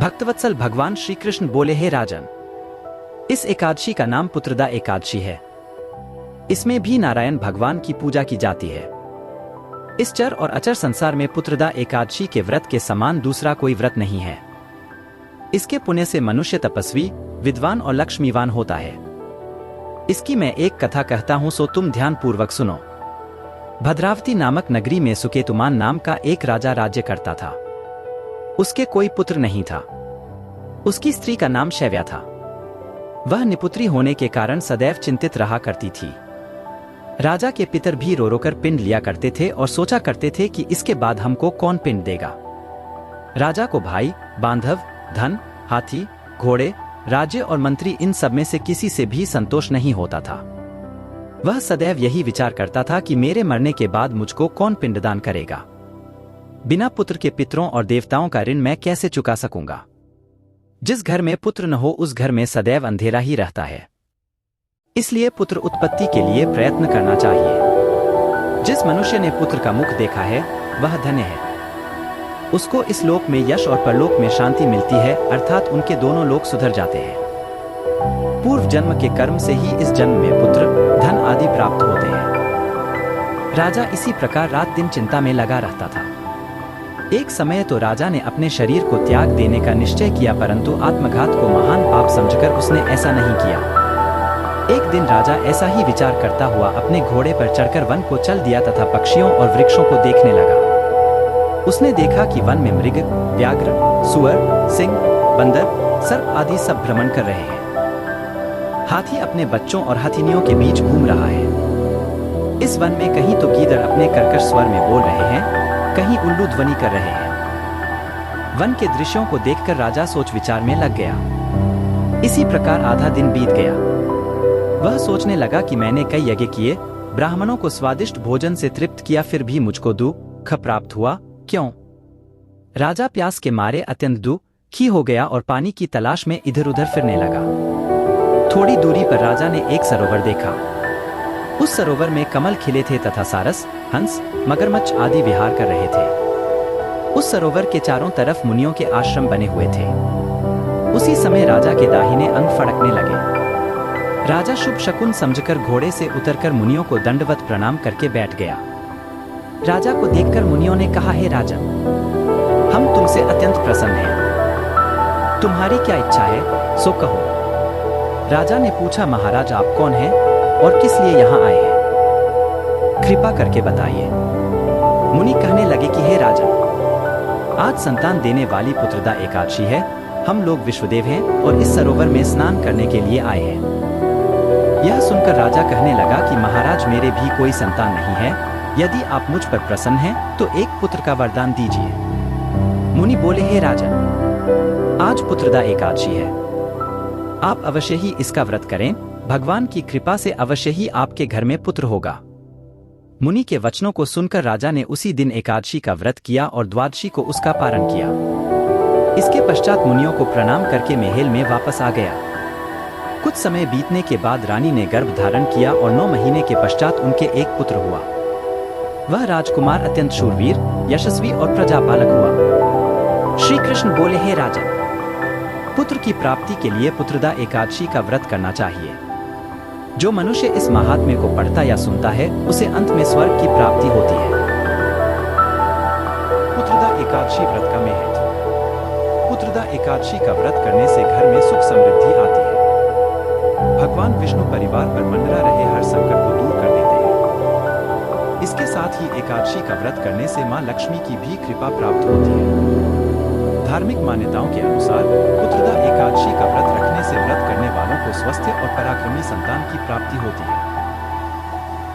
भक्तवत्सल भगवान श्री कृष्ण बोले, हे राजन, इस एकादशी का नाम पुत्रदा एकादशी है। इसमें भी नारायण भगवान की पूजा की जाती है। इस चर और अचर संसार में पुत्रदा एकादशी के व्रत के समान दूसरा कोई व्रत नहीं है। इसके पुण्य से मनुष्य तपस्वी, विद्वान और लक्ष्मीवान होता है। इसकी मैं एक कथा कहता हूं, सो तुम ध्यान पूर्वक सुनो। भद्रावती नामक नगरी में सुकेतुमान नाम का एक राजा राज्य करता था। उसके कोई पुत्र नहीं था। उसकी स्त्री का नाम शैव्या था। वह निपुत्री होने के कारण सदैव चिंतित रहा करती थी। राजा के पितर भी रो रो कर पिंड लिया करते थे और सोचा करते थे कि इसके बाद हमको कौन पिंड देगा। राजा को भाई, बांधव, धन, हाथी, घोड़े, राज्य और मंत्री, इन सब में से किसी से भी संतोष नहीं होता था। वह सदैव यही विचार करता था कि मेरे मरने के बाद मुझको कौन पिंडदान करेगा। बिना पुत्र के पितरों और देवताओं का ऋण मैं कैसे चुका सकूंगा। जिस घर में पुत्र न हो उस घर में सदैव अंधेरा ही रहता है। इसलिए पुत्र उत्पत्ति के लिए प्रयत्न करना चाहिए। जिस मनुष्य ने पुत्र का मुख देखा है वह धन्य है। उसको इस लोक में यश और परलोक में शांति मिलती है, अर्थात उनके दोनों लोक सुधर जाते हैं। पूर्व जन्म के कर्म से ही इस जन्म में पुत्र, धन आदि प्राप्त होते हैं। राजा इसी प्रकार रात दिन चिंता में लगा रहता था। एक समय तो राजा ने अपने शरीर को त्याग देने का निश्चय किया, परंतु आत्मघात को महान पाप समझकर उसने ऐसा नहीं किया। एक दिन राजा ऐसा ही विचार करता हुआ अपने घोड़े पर चढ़कर वन को चल दिया तथा पक्षियों और वृक्षों को देखने लगा। उसने देखा कि वन में मृग, व्याघ्र, सुअर, सिंह, बंदर, सर्प आदि सब भ्रमण कर रहे हैं। हाथी अपने बच्चों और हथिनियों के बीच घूम रहा है। इस वन में कहीं तो गीदड़ अपने कर्कश स्वर में बोल रहे हैं, कहीं उल्लू ध्वनि कर रहे हैं। वन के दृश्यों को देखकर राजा सोच विचार में लग गया। इसी प्रकार आधा दिन बीत गया। वह सोचने लगा कि मैंने कई यज्ञ किए, ब्राह्मणों को स्वादिष्ट भोजन से तृप्त किया, फिर भी मुझको दुख प्राप्त हुआ, क्यों? राजा प्यास के मारे अत्यंत दुखी हो गया और पानी की तलाश में इधर उधर फिरने लगा। थोड़ी दूरी पर राजा ने एक सरोवर देखा। उस सरोवर में कमल खिले थे तथा सारस, हंस, मगरमच्छ आदि विहार कर रहे थे। उस सरोवर के चारों तरफ मुनियों के आश्रम बने हुए थे। उसी समय राजा के दाहिने अंग फड़कने लगे। राजा शुभ शकुन समझकर घोड़े से उतरकर मुनियों को दंडवत प्रणाम करके बैठ गया। राजा को देखकर मुनियों ने कहा, हे राजन, हम तुमसे अत्यंत प्रसन्न हैं। तुम्हारी क्या इच्छा है सो कहो। राजा ने पूछा, महाराज आप कौन हैं और किस लिए यहाँ आए हैं? कृपा करके बताइए। मुनि कहने लगे कि हे राजन, आज संतान देने वाली पुत्रदा एकादशी है। हम लोग विश्वदेव हैं और इस सरोवर में स्नान करने के लिए आए हैं। यह सुनकर राजा कहने लगा कि महाराज मेरे भी कोई संतान नहीं है। यदि आप मुझ पर प्रसन्न हैं तो एक पुत्र का वरदान दीजिए। मुनि बोले, हे राजन, आज पुत्रदा एकादशी है। आप अवश्य ही इसका व्रत करें। भगवान की कृपा से अवश्य ही आपके घर में पुत्र होगा। मुनि के वचनों को सुनकर राजा ने उसी दिन एकादशी का व्रत किया और द्वादशी को उसका पारण किया। इसके पश्चात मुनियों को प्रणाम करके महल में वापस आ गया। कुछ समय बीतने के बाद रानी ने गर्भ धारण किया और 9 महीने के पश्चात उनके एक पुत्र हुआ। वह राजकुमार अत्यंत शूरवीर, यशस्वी और प्रजापालक हुआ। श्री कृष्ण बोले, हे राजन, पुत्र की प्राप्ति के लिए पुत्रदा एकादशी का व्रत करना चाहिए। जो मनुष्य इस महात्म्य को पढ़ता या सुनता है उसे अंत में स्वर्ग की प्राप्ति होती है। पुत्रदा एकादशी व्रत का महत्व। पुत्रदा एकादशी का व्रत करने से घर में सुख समृद्धि आती है। भगवान विष्णु परिवार पर मंडरा रहे हर संकट को दूर कर देते हैं। इसके साथ ही एकादशी का व्रत करने से मां लक्ष्मी की भी कृपा प्राप्त होती है। धार्मिक मान्यताओं के अनुसार पुत्रदा एकादशी का व्रत रखने से व्रत करने वालों को स्वस्थ और पराक्रमी संतान की प्राप्ति होती है।